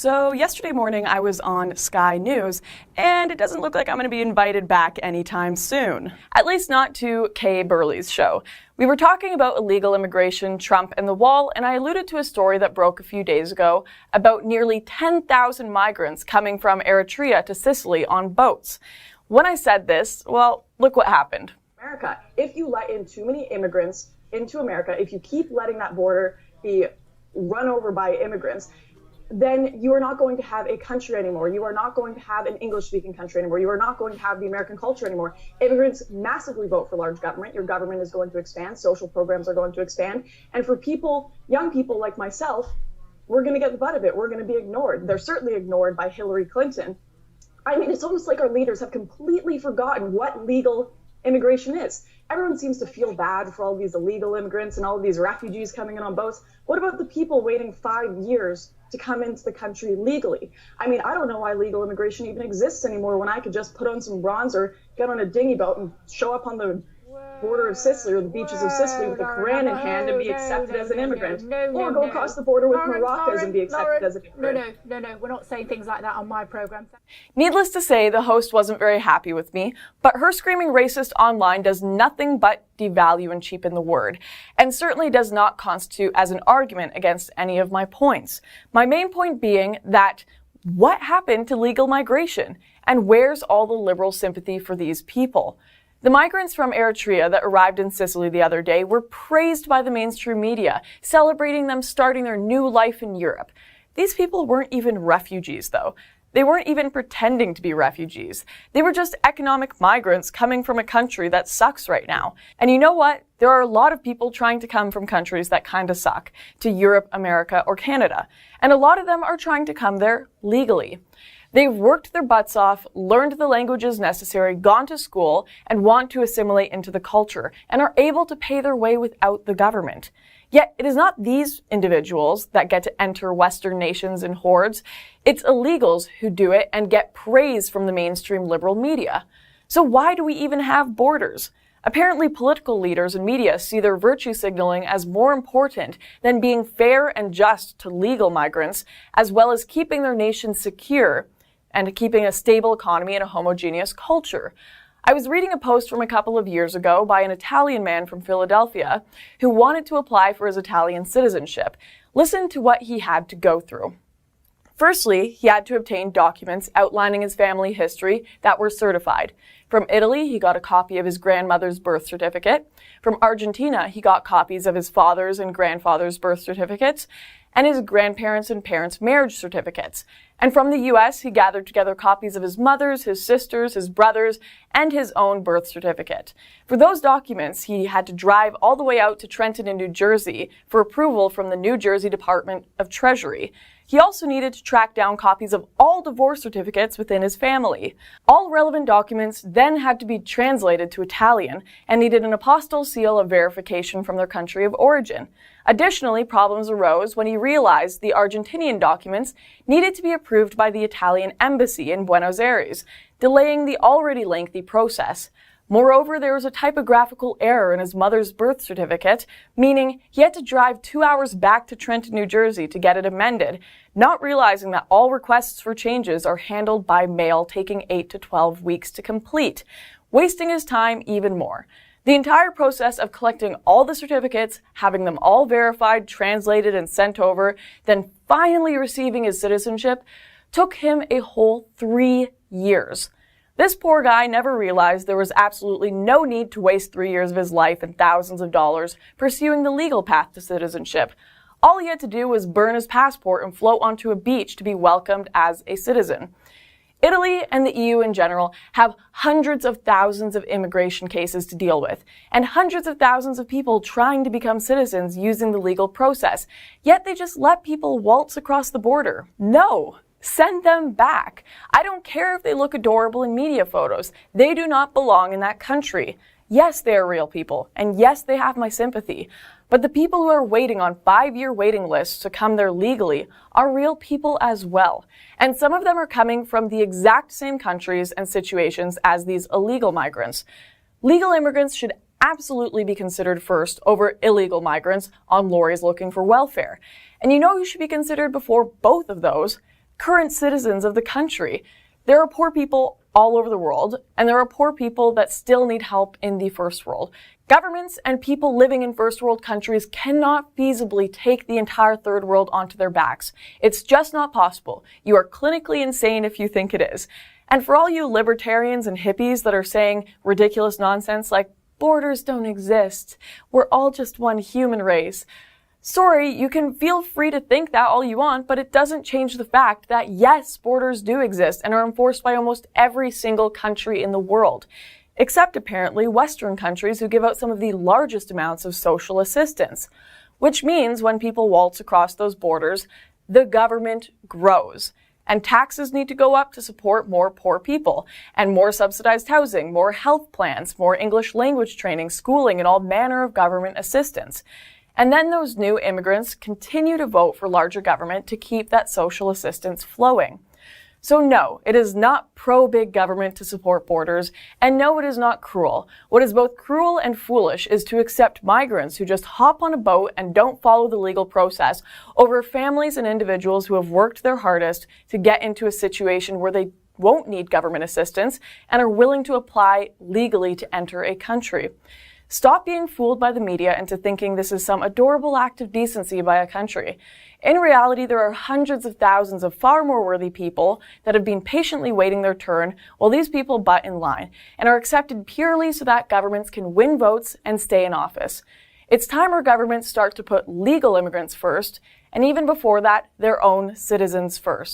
So yesterday morning I was on Sky News, and it doesn't look like I'm going to be invited back anytime soon. At least not to Kay Burley's show. We were talking about illegal immigration, Trump, and the wall, and I alluded to a story that broke a few days ago about nearly 10,000 migrants coming from Eritrea to Sicily on boats. When I said this, well, look what happened. America, if you let in too many immigrants into America, if you keep letting that border be run over by immigrants, then you are not going to have a country anymore. You are not going to have an English-speaking country anymore. You are not going to have the American culture anymore. Immigrants massively vote for large government. Your government is going to expand. Social programs are going to expand. And for people, young people like myself, we're going to get the butt of it. We're going to be ignored. They're certainly ignored by Hillary Clinton. I mean, it's almost like our leaders have completely forgotten what legal immigration is. Everyone seems to feel bad for all these illegal immigrants and all of these refugees coming in on boats. What about the people waiting 5 years to come into the country legally? I mean, I don't know why legal immigration even exists anymore when I could just put on some bronzer, get on a dinghy boat, and show up on the border of Sicily or the beaches of Sicily with a Quran in hand and be accepted as an immigrant. Or go across the border with Moroccans and be accepted as an immigrant. No, we're not saying things like that on my program. Needless to say, the host wasn't very happy with me, but her screaming racist online does nothing but devalue and cheapen the word, and certainly does not constitute as an argument against any of my points. My main point being that what happened to legal migration, and where's all the liberal sympathy for these people? The migrants from Eritrea that arrived in Sicily the other day were praised by the mainstream media, celebrating them starting their new life in Europe. These people weren't even refugees, though. They weren't even pretending to be refugees. They were just economic migrants coming from a country that sucks right now. And you know what? There are a lot of people trying to come from countries that kind of suck to Europe, America, or Canada. And a lot of them are trying to come there legally. They've worked their butts off, learned the languages necessary, gone to school, and want to assimilate into the culture, and are able to pay their way without the government. Yet it is not these individuals that get to enter Western nations in hordes. It's illegals who do it and get praise from the mainstream liberal media. So why do we even have borders? Apparently, political leaders and media see their virtue signaling as more important than being fair and just to legal migrants, as well as keeping their nation secure and keeping a stable economy and a homogeneous culture. I was reading a post from a couple of years ago by an Italian man from Philadelphia who wanted to apply for his Italian citizenship. Listen to what he had to go through. Firstly, he had to obtain documents outlining his family history that were certified. From Italy, he got a copy of his grandmother's birth certificate. From Argentina, he got copies of his father's and grandfather's birth certificates and his grandparents' and parents' marriage certificates. And from the US, he gathered together copies of his mother's, his sister's, his brother's, and his own birth certificate. For those documents, he had to drive all the way out to Trenton in New Jersey for approval from the New Jersey Department of Treasury. He also needed to track down copies of all divorce certificates within his family. All relevant documents then had to be translated to Italian and needed an apostille seal of verification from their country of origin. Additionally, problems arose when he realized the Argentinian documents needed to be approved by the Italian embassy in Buenos Aires, delaying the already lengthy process. Moreover, there was a typographical error in his mother's birth certificate, meaning he had to drive 2 hours back to Trenton, New Jersey to get it amended, not realizing that all requests for changes are handled by mail, taking 8 to 12 weeks to complete, wasting his time even more. The entire process of collecting all the certificates, having them all verified, translated, and sent over, then finally receiving his citizenship, took him a whole 3 years. This poor guy never realized there was absolutely no need to waste 3 years of his life and thousands of dollars pursuing the legal path to citizenship. All he had to do was burn his passport and float onto a beach to be welcomed as a citizen. Italy and the EU in general have hundreds of thousands of immigration cases to deal with, and hundreds of thousands of people trying to become citizens using the legal process, yet they just let people waltz across the border. No! Send them back. I don't care if they look adorable in media photos. They do not belong in that country. Yes, they are real people, and yes, they have my sympathy. But the people who are waiting on 5-year waiting lists to come there legally are real people as well. And some of them are coming from the exact same countries and situations as these illegal migrants. Legal immigrants should absolutely be considered first over illegal migrants on lorries looking for welfare. And you know who should be considered before both of those? current citizens of the country. There are poor people all over the world, and there are poor people that still need help in the first world. Governments and people living in first world countries cannot feasibly take the entire third world onto their backs. It's just not possible. You are clinically insane if you think it is. And for all you libertarians and hippies that are saying ridiculous nonsense like borders don't exist, we're all just one human race. Sorry, you can feel free to think that all you want, but it doesn't change the fact that yes, borders do exist and are enforced by almost every single country in the world, except apparently Western countries who give out some of the largest amounts of social assistance, which means when people waltz across those borders, the government grows. And taxes need to go up to support more poor people, and more subsidized housing, more health plans, more English language training, schooling, and all manner of government assistance. And then those new immigrants continue to vote for larger government to keep that social assistance flowing. So no, it is not pro-big government to support borders, and no, it is not cruel. What is both cruel and foolish is to accept migrants who just hop on a boat and don't follow the legal process over families and individuals who have worked their hardest to get into a situation where they won't need government assistance and are willing to apply legally to enter a country. Stop being fooled by the media into thinking this is some adorable act of decency by a country. In reality, there are hundreds of thousands of far more worthy people that have been patiently waiting their turn while these people butt in line and are accepted purely so that governments can win votes and stay in office. It's time our governments start to put legal immigrants first, and even before that, their own citizens first.